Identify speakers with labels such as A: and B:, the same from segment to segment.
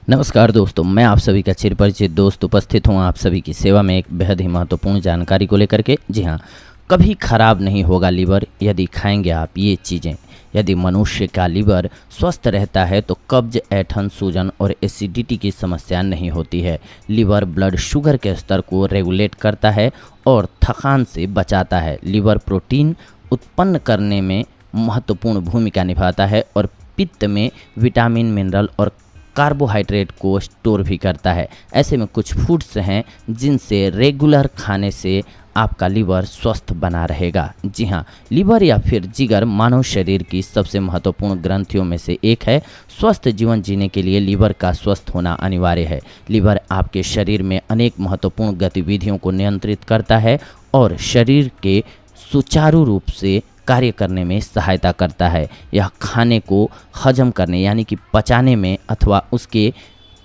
A: नमस्कार दोस्तों, मैं आप सभी का चिरपरिचित दोस्त उपस्थित हूँ आप सभी की सेवा में एक बेहद ही महत्वपूर्ण जानकारी को लेकर के। जी हाँ, कभी खराब नहीं होगा लीवर यदि खाएंगे आप ये चीज़ें। यदि मनुष्य का लीवर स्वस्थ रहता है तो कब्ज, ऐंठन, सूजन और एसिडिटी की समस्या नहीं होती है। लीवर ब्लड शुगर के स्तर को रेगुलेट करता है और थकान से बचाता है। लीवर प्रोटीन उत्पन्न करने में महत्वपूर्ण भूमिका निभाता है और पित्त में विटामिन, मिनरल और कार्बोहाइड्रेट को स्टोर भी करता है। ऐसे में कुछ फूड्स हैं जिनसे रेगुलर खाने से आपका लीवर स्वस्थ बना रहेगा। जी हाँ, लीवर या फिर जिगर मानव शरीर की सबसे महत्वपूर्ण ग्रंथियों में से एक है। स्वस्थ जीवन जीने के लिए लीवर का स्वस्थ होना अनिवार्य है। लीवर आपके शरीर में अनेक महत्वपूर्ण गतिविधियों को नियंत्रित करता है और शरीर के सुचारू रूप से कार्य करने में सहायता करता है। यह खाने को हजम करने यानी कि पचाने में अथवा उसके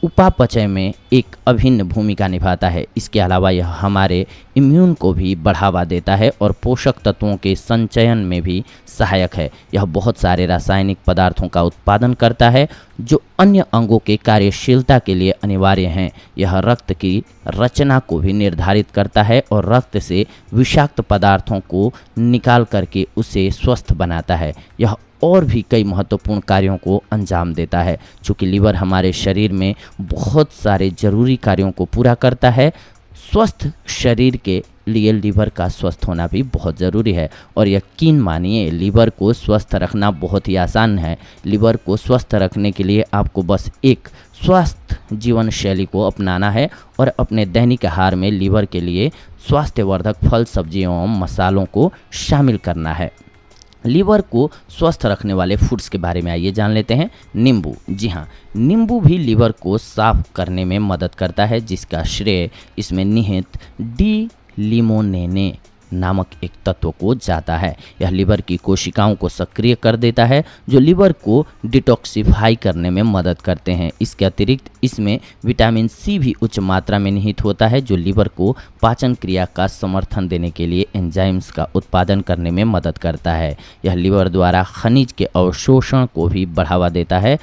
A: उपापचय में एक अभिन्न भूमिका निभाता है। इसके अलावा यह हमारे इम्यून को भी बढ़ावा देता है और पोषक तत्वों के संचयन में भी सहायक है। यह बहुत सारे रासायनिक पदार्थों का उत्पादन करता है जो अन्य अंगों के कार्यशीलता के लिए अनिवार्य हैं। यह रक्त की रचना को भी निर्धारित करता है और रक्त से विषाक्त पदार्थों को निकाल करके उसे स्वस्थ बनाता है। यह और भी कई महत्वपूर्ण कार्यों को अंजाम देता है। चूँकि लीवर हमारे शरीर में बहुत सारे जरूरी कार्यों को पूरा करता है, स्वस्थ शरीर के लिए लीवर का स्वस्थ होना भी बहुत ज़रूरी है। और यकीन मानिए, लीवर को स्वस्थ रखना बहुत ही आसान है। लीवर को स्वस्थ रखने के लिए आपको बस एक स्वस्थ जीवन शैली को अपनाना है और अपने दैनिक आहार में लीवर के लिए स्वास्थ्यवर्धक फल, सब्जियों एवं मसालों को शामिल करना है। लीवर को स्वस्थ रखने वाले फूड्स के बारे में आइए जान लेते हैं। नींबू। जी हाँ, नींबू भी लीवर को साफ करने में मदद करता है, जिसका श्रेय इसमें निहित डी लिमोनेने नामक एक तत्व को जाता है। यह लीवर की कोशिकाओं को सक्रिय कर देता है जो लीवर को डिटॉक्सिफाई करने में मदद करते हैं। इसके अतिरिक्त इसमें विटामिन सी भी उच्च मात्रा में निहित होता है जो लीवर को पाचन क्रिया का समर्थन देने के लिए एंजाइम्स का उत्पादन करने में मदद करता है। यह लीवर द्वारा खनिज के अवशोषण को भी बढ़ावा देता है।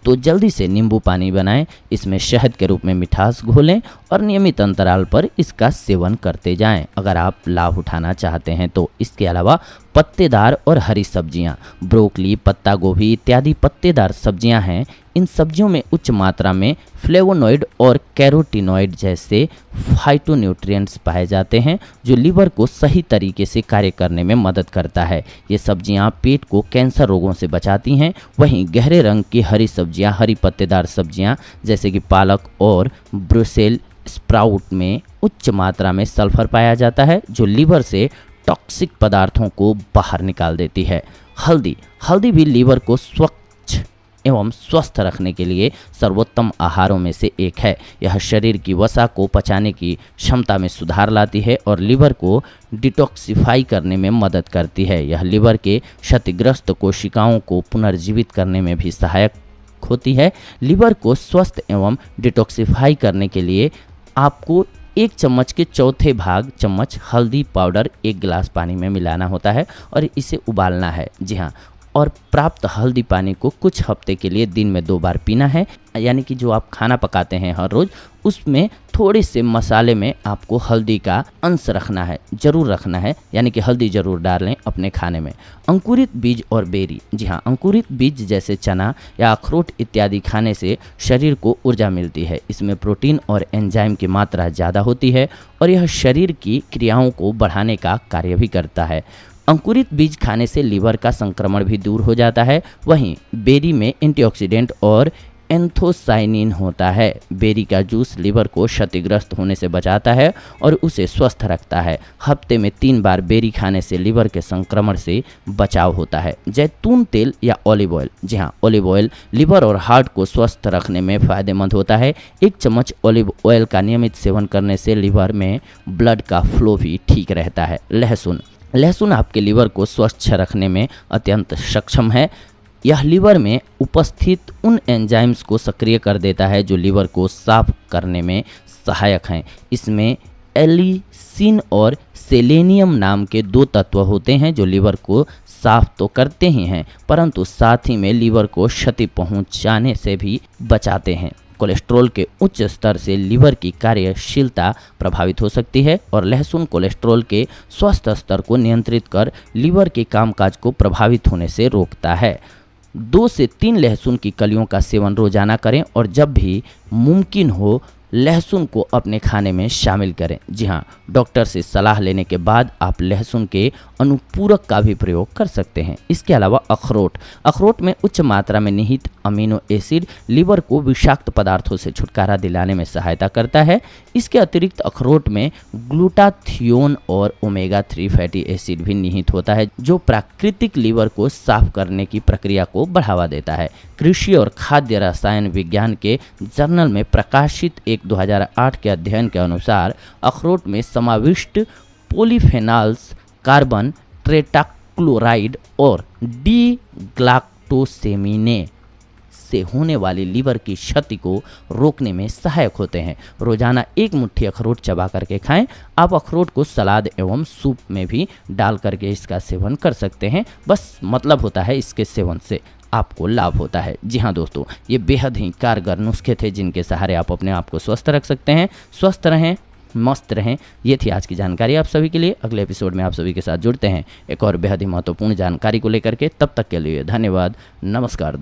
A: तो जल्दी से नींबू पानी बनाएं, इसमें शहद के रूप में मिठास घोलें और नियमित अंतराल पर इसका सेवन करते जाएं अगर आप लाभ उठाना चाहते हैं तो। इसके अलावा पत्तेदार और हरी सब्जियां, ब्रोकली, पत्ता गोभी इत्यादि पत्तेदार सब्जियां हैं। इन सब्जियों में उच्च मात्रा में फ्लेवोनॉइड और कैरोटीनॉइड जैसे फाइटोन्यूट्रिएंट्स पाए जाते हैं जो लीवर को सही तरीके से कार्य करने में मदद करता है। ये सब्जियां पेट को कैंसर रोगों से बचाती हैं। वहीं गहरे रंग की हरी सब्जियां, हरी पत्तेदार सब्जियां जैसे कि पालक और ब्रुसेल स्प्राउट में उच्च मात्रा में सल्फर पाया जाता है जो लीवर से टॉक्सिक पदार्थों को बाहर निकाल देती है। हल्दी भी लीवर को स्वच्छ एवं स्वस्थ रखने के लिए सर्वोत्तम आहारों में से एक है। यह शरीर की वसा को पचाने की क्षमता में सुधार लाती है और लीवर को डिटॉक्सिफाई करने में मदद करती है। यह लीवर के क्षतिग्रस्त कोशिकाओं को पुनर्जीवित करने में भी सहायक होती है। लीवर को स्वस्थ एवं डिटॉक्सिफाई करने के लिए आपको 1 चम्मच के चौथे भाग चम्मच हल्दी पाउडर 1 गिलास पानी में मिलाना होता है और इसे उबालना है। जी हाँ, और प्राप्त हल्दी पानी को कुछ हफ्ते के लिए दिन में 2 बार पीना है। यानी कि जो आप खाना पकाते हैं हर रोज़, उसमें थोड़े से मसाले में आपको हल्दी का अंश रखना है, ज़रूर रखना है। यानी कि हल्दी ज़रूर डालें अपने खाने में। अंकुरित बीज और बेरी। जी हाँ, अंकुरित बीज जैसे चना या अखरोट इत्यादि खाने से शरीर को ऊर्जा मिलती है। इसमें प्रोटीन और एंजाइम की मात्रा ज़्यादा होती है और यह शरीर की क्रियाओं को बढ़ाने का कार्य भी करता है। अंकुरित बीज खाने से लीवर का संक्रमण भी दूर हो जाता है। वहीं बेरी में एंटीऑक्सीडेंट और एंथोसाइनिन होता है। बेरी का जूस लीवर को क्षतिग्रस्त होने से बचाता है और उसे स्वस्थ रखता है। हफ्ते में 3 बार बेरी खाने से लीवर के संक्रमण से बचाव होता है। जैतून तेल या ऑलिव ऑयल। जी हाँ, ऑलिव ऑयल लीवर और हार्ट को स्वस्थ रखने में फ़ायदेमंद होता है। 1 चम्मच ऑलिव ऑयल का नियमित सेवन करने से लीवर में ब्लड का फ्लो भी ठीक रहता है। लहसुन आपके लीवर को स्वच्छ रखने में अत्यंत सक्षम है। यह लीवर में उपस्थित उन एंजाइम्स को सक्रिय कर देता है जो लीवर को साफ करने में सहायक हैं। इसमें एलिसिन और सेलेनियम नाम के 2 तत्व होते हैं जो लीवर को साफ तो करते ही हैं परंतु साथ ही में लीवर को क्षति पहुंचाने से भी बचाते हैं। कोलेस्ट्रॉल के उच्च स्तर से लीवर की कार्यशीलता प्रभावित हो सकती है और लहसुन कोलेस्ट्रॉल के स्वस्थ स्तर को नियंत्रित कर लीवर के कामकाज को प्रभावित होने से रोकता है। 2 से 3 लहसुन की कलियों का सेवन रोजाना करें और जब भी मुमकिन हो लहसुन को अपने खाने में शामिल करें। जी हाँ, डॉक्टर से सलाह लेने के बाद आप लहसुन के अनुपूरक का भी प्रयोग कर सकते हैं। इसके अलावा अखरोट में उच्च मात्रा में निहित अमीनो एसिड लीवर को विषाक्त पदार्थों से छुटकारा दिलाने में सहायता करता है। इसके अतिरिक्त अखरोट में ग्लूटाथियोन और ओमेगा 3 फैटी एसिड भी निहित होता है, जो प्राकृतिक लीवर को साफ करने की प्रक्रिया को बढ़ावा देता है। कृषि और खाद्य रसायन विज्ञान के जर्नल में प्रकाशित एक 2008 के अध्ययन के अनुसार अखरोट में समाविष्ट पॉलीफेनॉल्स कार्बन टेट्राक्लोराइड और डी ग्लाक्टोसेमिने से होने वाली लीवर की क्षति को रोकने में सहायक होते हैं। रोजाना 1 मुट्ठी अखरोट चबा करके खाएं। आप अखरोट को सलाद एवं सूप में भी डाल करके इसका सेवन कर सकते हैं। बस मतलब होता है इसके सेवन से आपको लाभ होता है। जी हाँ दोस्तों, ये बेहद ही कारगर नुस्खे थे जिनके सहारे आप अपने आप को स्वस्थ रख सकते हैं। स्वस्थ रहें, मस्त रहें। ये थी आज की जानकारी आप सभी के लिए। अगले एपिसोड में आप सभी के साथ जुड़ते हैं एक और बेहद ही महत्वपूर्ण जानकारी को लेकर के। तब तक के लिए धन्यवाद, नमस्कार।